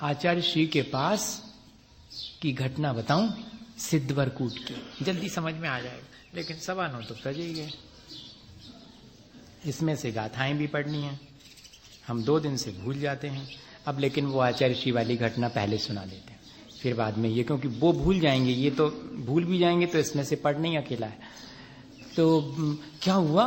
आचार्य श्री के पास की घटना बताऊं, सिद्धवरकूट की, जल्दी समझ में आ जाएगा, लेकिन 9:15 तो बज ही गए। इसमें से गाथाएं भी पढ़नी है, हम 2 दिन से भूल जाते हैं। अब लेकिन वो आचार्य श्री वाली घटना पहले सुना देते हैं, फिर बाद में ये, क्योंकि वो भूल जाएंगे, ये तो भूल भी जाएंगे, तो इसमें से पढ़ नहीं अकेला है। तो क्या हुआ,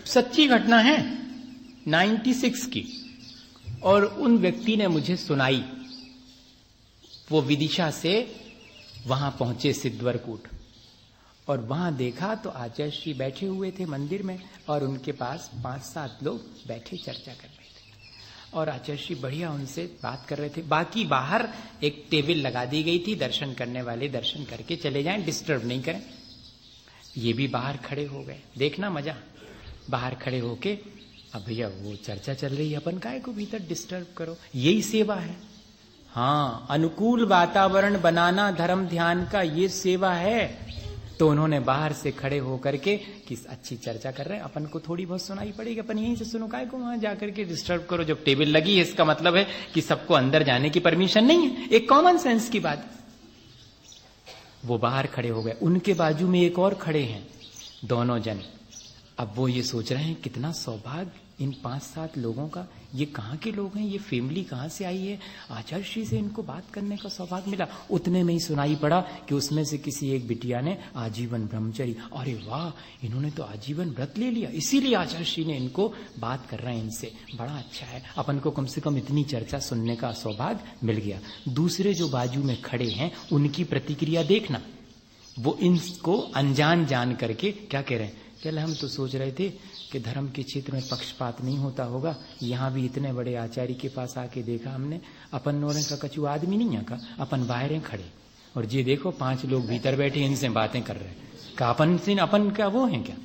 सच्ची घटना है 96 की, और उन व्यक्ति ने मुझे सुनाई। वो विदिशा से वहां पहुंचे सिद्धवरकूट, और वहां देखा तो आचार्य श्री बैठे हुए थे मंदिर में, और उनके पास 5-7 लोग बैठे चर्चा कर रहे थे, और आचार्य श्री बढ़िया उनसे बात कर रहे थे। बाकी बाहर एक टेबल लगा दी गई थी, दर्शन करने वाले दर्शन करके चले जाएं, डिस्टर्ब नहीं करें। ये भी बाहर खड़े हो गए, देखना मजा। बाहर खड़े होके, अब भैया वो चर्चा चल रही है, अपन काहे को भीतर डिस्टर्ब करो, यही सेवा है। हाँ, अनुकूल वातावरण बनाना धर्म ध्यान का ये सेवा है। तो उन्होंने बाहर से खड़े होकर के कि अच्छी चर्चा कर रहे हैं, अपन को थोड़ी बहुत सुनाई पड़ेगी, अपन यहीं से सुनो, काहे को वहां जाकर के डिस्टर्ब करो। जब टेबल लगी है, इसका मतलब है कि सबको अंदर जाने की परमिशन नहीं है, एक कॉमन सेंस की बात। वो बाहर खड़े हो गए, उनके बाजू में एक और खड़े हैं, दोनों जन। अब वो ये सोच रहे हैं कितना सौभाग्य इन 5-7 लोगों का, ये कहाँ के लोग हैं, ये फैमिली कहाँ से आई है, आचार्य श्री से इनको बात करने का सौभाग्य मिला। उतने में ही सुनाई पड़ा कि उसमें से किसी एक बिटिया ने आजीवन ब्रह्मचर्य, अरे वाह, इन्होंने तो आजीवन व्रत ले लिया, इसीलिए आचार्य श्री ने इनको बात कर रहे हैं इनसे, बड़ा अच्छा है, अपन को कम से कम इतनी चर्चा सुनने का सौभाग्य मिल गया। दूसरे जो बाजू में खड़े हैं उनकी प्रतिक्रिया देखना, वो इनको अनजान जान करके क्या कह रहे हैं, चल हम तो सोच रहे थे कि धर्म के क्षेत्र में पक्षपात नहीं होता होगा, यहाँ भी इतने बड़े आचार्य के पास आके देखा हमने, अपन नोरे का कछु आदमी नहीं है का, अपन बाहर खड़े, और ये देखो 5 लोग भीतर बैठे इनसे बातें कर रहे हैं, का अपन का वो है क्या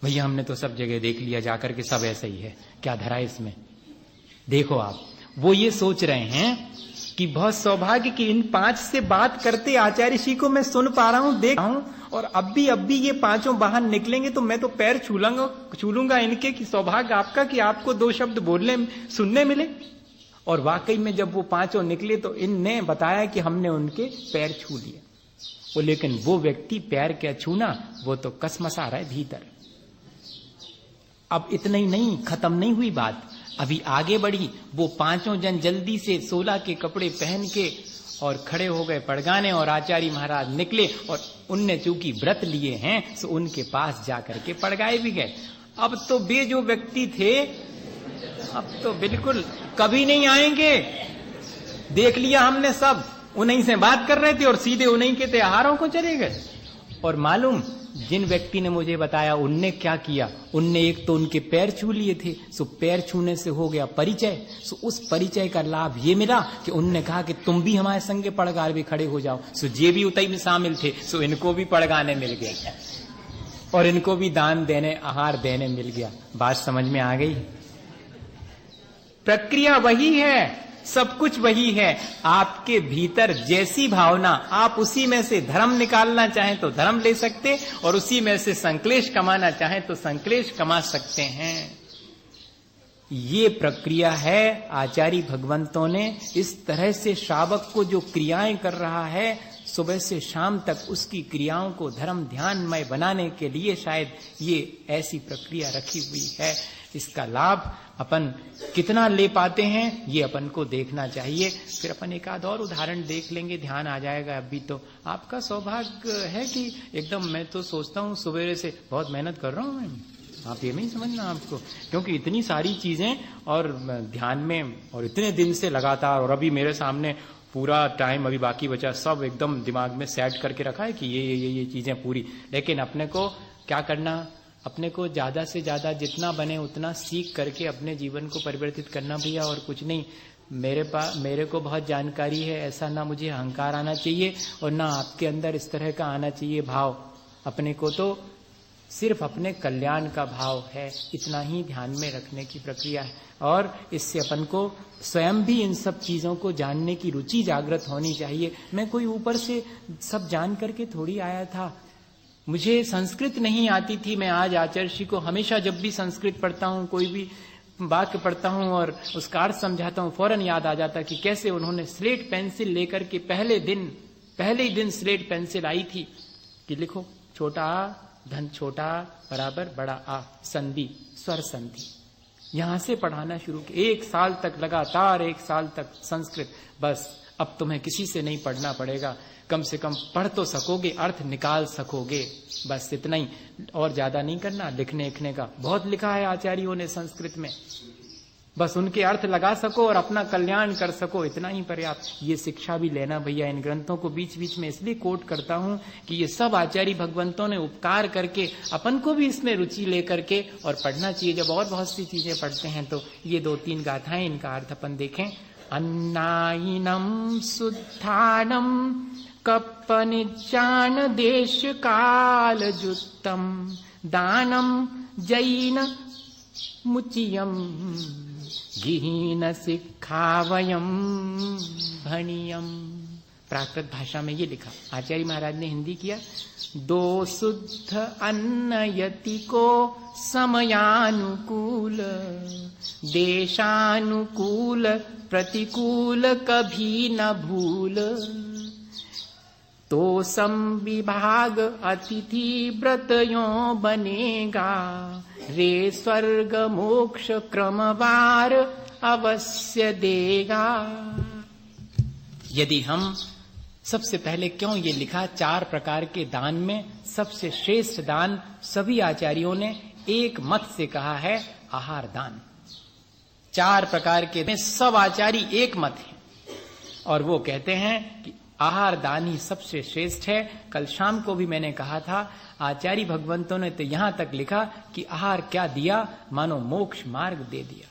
भैया, हमने तो सब जगह देख लिया जाकर के, सब ऐसा ही है, क्या धरा इसमें। देखो आप, वो ये सोच रहे हैं कि बहुत सौभाग्य कि इन 5 से बात करते आचार्य श्री को मैं सुन पा रहा हूं, देख रहा हूं, और अब भी ये 5 बाहर निकलेंगे तो मैं तो पैर छू लूंगा इनके, कि सौभाग्य आपका कि आपको 2 शब्द बोलने सुनने मिले। और वाकई में जब वो 5 निकले तो इनने बताया कि हमने उनके पैर छू लिए। वो लेकिन वो व्यक्ति पैर क्या छूना, वो तो कसमसा रहा है भीतर। अब इतना ही नहीं, खत्म नहीं हुई बात, अभी आगे बढ़ी। वो 5 जन जल्दी से 16 के कपड़े पहन के और खड़े हो गए पड़गाने, और आचार्य महाराज निकले, और उनने चूंकि व्रत लिए हैं तो उनके पास जाकर के पड़गाए भी गए। अब तो वे जो व्यक्ति थे, अब तो बिल्कुल कभी नहीं आएंगे, देख लिया हमने सब, उन्हीं से बात कर रहे थे और सीधे उन्हीं के त्योहारों को चले गए। और मालूम जिन व्यक्ति ने मुझे बताया उनने क्या किया, उनने एक तो उनके पैर छू लिए थे, सो पैर छूने से हो गया परिचय, सो उस परिचय का लाभ ये मिला कि उनने कहा कि तुम भी हमारे संगे पड़गार भी खड़े हो जाओ, सो ये भी उतई में शामिल थे, सो इनको भी पड़गाने मिल गए और इनको भी दान देने, आहार देने मिल गया। बात समझ में आ गई? प्रक्रिया वही है, सब कुछ वही है। आपके भीतर जैसी भावना, आप उसी में से धर्म निकालना चाहें तो धर्म ले सकते, और उसी में से संक्लेश कमाना चाहें तो संक्लेश कमा सकते हैं। ये प्रक्रिया है। आचार्य भगवंतों ने इस तरह से श्रावक को जो क्रियाएं कर रहा है, सुबह से शाम तक उसकी क्रियाओं को धर्म ध्यानमय बनाने के लिए शायद ये ऐसी प्रक्रिया रखी हुई है। इसका लाभ अपन कितना ले पाते हैं ये अपन को देखना चाहिए। फिर अपन एक आध और उदाहरण देख लेंगे, ध्यान आ जाएगा। अभी तो आपका सौभाग्य है कि एकदम, मैं तो सोचता हूँ सवेरे से बहुत मेहनत कर रहा हूँ मैं, आप ये नहीं समझना आपको, क्योंकि इतनी सारी चीजें और ध्यान में, और इतने दिन से लगातार, और अभी मेरे सामने पूरा टाइम अभी बाकी बचा, सब एकदम दिमाग में सेट करके रखा है कि ये चीजें पूरी। लेकिन अपने को क्या करना, अपने को ज्यादा से ज्यादा जितना बने उतना सीख करके अपने जीवन को परिवर्तित करना भैया, और कुछ नहीं। मेरे को बहुत जानकारी है, ऐसा ना मुझे अहंकार आना चाहिए और ना आपके अंदर इस तरह का आना चाहिए भाव। अपने को तो सिर्फ अपने कल्याण का भाव है, इतना ही ध्यान में रखने की प्रक्रिया है। और इससे अपन को स्वयं भी इन सब चीजों को जानने की रुचि जागृत होनी चाहिए। मैं कोई ऊपर से सब जान करके थोड़ी आया था, मुझे संस्कृत नहीं आती थी। मैं आज आचार्य जी को हमेशा जब भी संस्कृत पढ़ता हूँ, कोई भी वाक्य पढ़ता हूं और उसका अर्थ समझाता हूं, फौरन याद आ जाता कि कैसे उन्होंने स्लेट पेंसिल लेकर के पहले ही दिन स्लेट पेंसिल आई थी कि लिखो छोटा आ धन छोटा बराबर बड़ा आ, संधि स्वर संधि। यहां से पढ़ाना शुरू किया, 1 साल तक लगातार, 1 साल तक संस्कृत। बस अब तुम्हें किसी से नहीं पढ़ना पड़ेगा, कम से कम पढ़ तो सकोगे, अर्थ निकाल सकोगे, बस इतना ही, और ज्यादा नहीं करना। लिखने लिखने का बहुत लिखा है आचार्यों ने संस्कृत में, बस उनके अर्थ लगा सको और अपना कल्याण कर सको, इतना ही पर्याप्त। ये शिक्षा भी लेना भैया। इन ग्रंथों को बीच बीच में इसलिए कोट करता हूं कि ये सब आचार्य भगवंतों ने उपकार करके अपन को भी इसमें रुचि लेकर के और पढ़ना चाहिए। जब और बहुत सी चीजें पढ़ते हैं तो ये 2-3 गाथाएं, इनका अर्थ अपन देखें। अन्नायिनम शुद्धानम कप्पनिचान देश काल जुत्तम दानम जैन मुचियम गिहीन शिक्षावयम भणियम। प्राकृत भाषा में ये लिखा, आचार्य महाराज ने हिंदी किया। 2 शुद्ध अन्न यति को समयानुकूल देशानुकूल प्रतिकूल कभी न भूल। तो संविभाग अतिथि व्रतयों बनेगा रे स्वर्ग मोक्ष क्रमवार अवश्य देगा। यदि हम सबसे पहले क्यों ये लिखा, 4 प्रकार के दान में सबसे श्रेष्ठ दान सभी आचार्यों ने एक मत से कहा है आहार दान। 4 प्रकार के में सब आचार्य एक मत है और वो कहते हैं कि आहार दान ही सबसे श्रेष्ठ है। कल शाम को भी मैंने कहा था, आचार्य भगवंतों ने तो यहां तक लिखा कि आहार क्या दिया, मानो मोक्ष मार्ग दे दिया,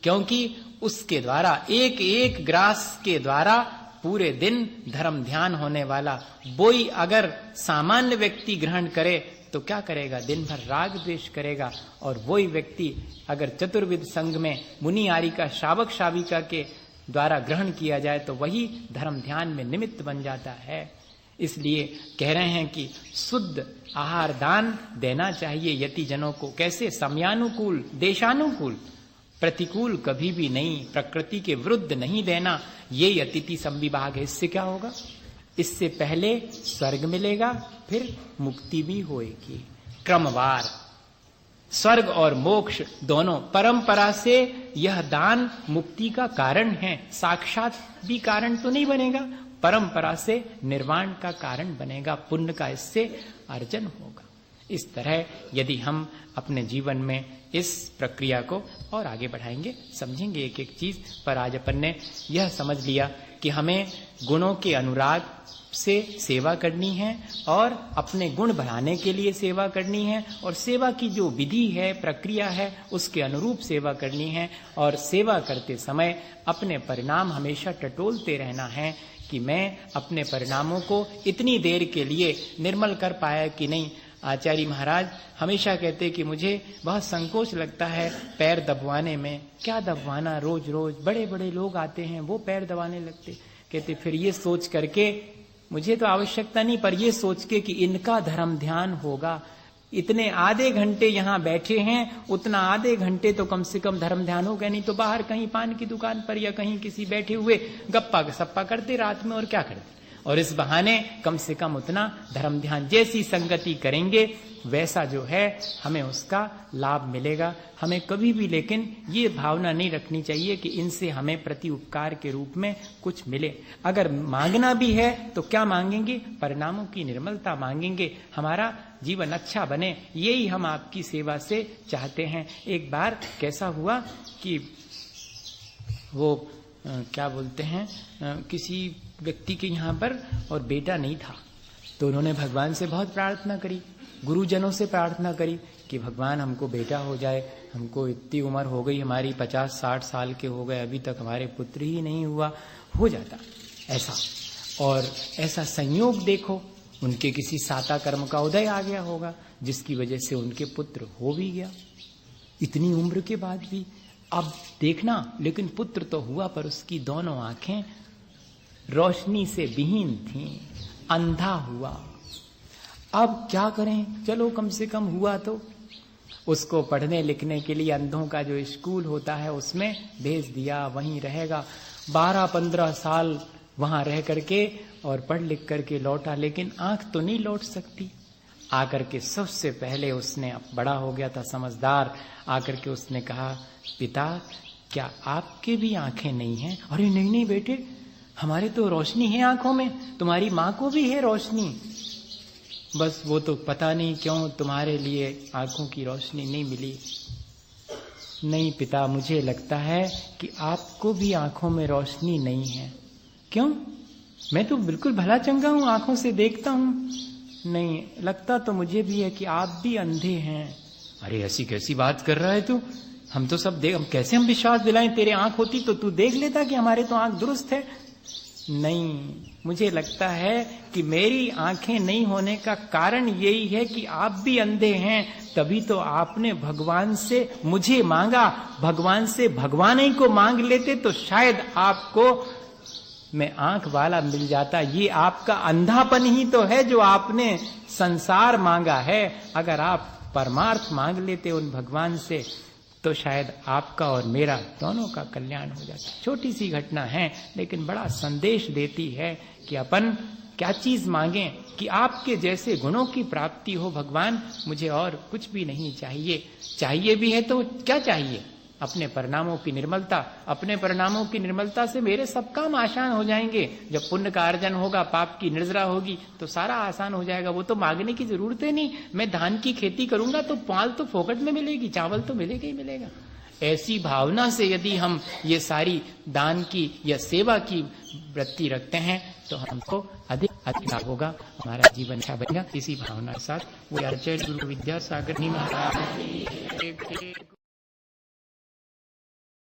क्योंकि उसके द्वारा एक ग्रास के द्वारा पूरे दिन धर्म ध्यान होने वाला। वही अगर सामान्य व्यक्ति ग्रहण करे तो क्या करेगा, दिन भर राग द्वेष करेगा। और वही व्यक्ति अगर चतुर्विध संघ में मुनि आर्य का श्रावक श्राविका के द्वारा ग्रहण किया जाए तो वही धर्म ध्यान में निमित्त बन जाता है। इसलिए कह रहे हैं कि शुद्ध आहार दान देना चाहिए यति जनों को। कैसे, समयानुकूल देशानुकूल, प्रतिकूल कभी भी नहीं, प्रकृति के विरुद्ध नहीं देना। ये अतिथि संविभाग है। इससे क्या होगा, इससे पहले स्वर्ग मिलेगा, फिर मुक्ति भी होएगी क्रमवार। स्वर्ग और मोक्ष दोनों परंपरा से यह दान मुक्ति का कारण है। साक्षात भी कारण तो नहीं बनेगा, परंपरा से निर्वाण का कारण बनेगा, पुण्य का इससे अर्जन होगा। इस तरह यदि हम अपने जीवन में इस प्रक्रिया को और आगे बढ़ाएंगे, समझेंगे एक एक चीज। पर आज अपन ने यह समझ लिया कि हमें गुणों के अनुराग से सेवा करनी है और अपने गुण बढ़ाने के लिए सेवा करनी है, और सेवा की जो विधि है, प्रक्रिया है, उसके अनुरूप सेवा करनी है। और सेवा करते समय अपने परिणाम हमेशा टटोलते रहना है कि मैं अपने परिणामों को इतनी देर के लिए निर्मल कर पाया कि नहीं। आचार्य महाराज हमेशा कहते कि मुझे बहुत संकोच लगता है पैर दबवाने में। क्या दबवाना, रोज रोज बड़े बड़े लोग आते हैं वो पैर दबाने लगते। कहते फिर ये सोच करके, मुझे तो आवश्यकता नहीं, पर ये सोच के कि इनका धर्म ध्यान होगा, इतने आधे घंटे यहाँ बैठे हैं, उतना आधे घंटे तो कम से कम धर्म ध्यान होगा, नहीं तो बाहर कहीं पान की दुकान पर या कहीं किसी बैठे हुए गप्पा सप्पा करते रात में, और क्या करते। और इस बहाने कम से कम उतना धर्म ध्यान, जैसी संगति करेंगे वैसा जो है हमें उसका लाभ मिलेगा। हमें कभी भी लेकिन ये भावना नहीं रखनी चाहिए कि इनसे हमें प्रति उपकार के रूप में कुछ मिले। अगर मांगना भी है तो क्या मांगेंगे, परिणामों की निर्मलता मांगेंगे, हमारा जीवन अच्छा बने, यही हम आपकी सेवा से चाहते हैं। एक बार कैसा हुआ कि वो क्या बोलते हैं, किसी व्यक्ति के यहाँ पर और बेटा नहीं था, तो उन्होंने भगवान से बहुत प्रार्थना करी, गुरुजनों से प्रार्थना करी कि भगवान हमको बेटा हो जाए, हमको इतनी उम्र हो गई हमारी, 50-60 साल के हो गए, अभी तक हमारे पुत्र ही नहीं हुआ, हो जाता ऐसा। और ऐसा संयोग देखो, उनके किसी साता कर्म का उदय आ गया होगा जिसकी वजह से उनके पुत्र हो भी गया इतनी उम्र के बाद भी। अब देखना, लेकिन पुत्र तो हुआ पर उसकी दोनों आंखें रोशनी से विहीन थीं, अंधा हुआ। अब क्या करें, चलो कम से कम हुआ तो। उसको पढ़ने लिखने के लिए अंधों का जो स्कूल होता है उसमें भेज दिया, वहीं रहेगा। 12-15 साल वहां रह करके और पढ़ लिख करके लौटा, लेकिन आंख तो नहीं लौट सकती। आकर के सबसे पहले उसने, बड़ा हो गया था समझदार, आकर के उसने कहा, पिता क्या आपके भी आंखें नहीं हैं? अरे नहीं नहीं बेटे, हमारे तो रोशनी है आंखों में, तुम्हारी माँ को भी है रोशनी, बस वो तो पता नहीं क्यों तुम्हारे लिए आंखों की रोशनी नहीं मिली। नहीं पिता, मुझे लगता है कि आपको भी आंखों में रोशनी नहीं है। क्यों? मैं तो बिल्कुल भला चंगा हूं, आंखों से देखता हूं। नहीं, लगता तो मुझे भी है कि आप भी अंधे हैं। अरे ऐसी कैसी बात कर रहा है तू? हम तो सब देख, हम कैसे हम विश्वास दिलाएं? तेरे आंख होती तो तू देख लेता कि हमारे तो आंख दुरुस्त है। नहीं, मुझे लगता है कि मेरी आंखें नहीं होने का कारण यही है कि आप भी अंधे हैं, तभी तो आपने भगवान से मुझे मांगा। भगवान से भगवान ही को मांग लेते तो शायद आपको मैं आंख वाला मिल जाता। ये आपका अंधापन ही तो है जो आपने संसार मांगा है। अगर आप परमार्थ मांग लेते उन भगवान से तो शायद आपका और मेरा दोनों का कल्याण हो जाता। छोटी सी घटना है लेकिन बड़ा संदेश देती है कि अपन क्या चीज मांगे कि आपके जैसे गुणों की प्राप्ति हो। भगवान मुझे और कुछ भी नहीं चाहिए, चाहिए भी है तो क्या चाहिए? अपने परिणामों की निर्मलता। अपने परिणामों की निर्मलता से मेरे सब काम आसान हो जाएंगे। जब पुण्य का अर्जन होगा, पाप की निर्जरा होगी तो सारा आसान हो जाएगा। वो तो मांगने की जरूरत है नहीं। मैं धान की खेती करूंगा तो पाल तो फोकट में मिलेगी, चावल तो मिलेगा ही मिलेगा। ऐसी भावना से यदि हम ये सारी दान की या सेवा की वृत्ति रखते हैं तो हमको अधिक लाभ होगा, हमारा जीवन अच्छा बनेगा। इसी भावना के साथ वो आचार्य गुरु विद्यासागर महाराज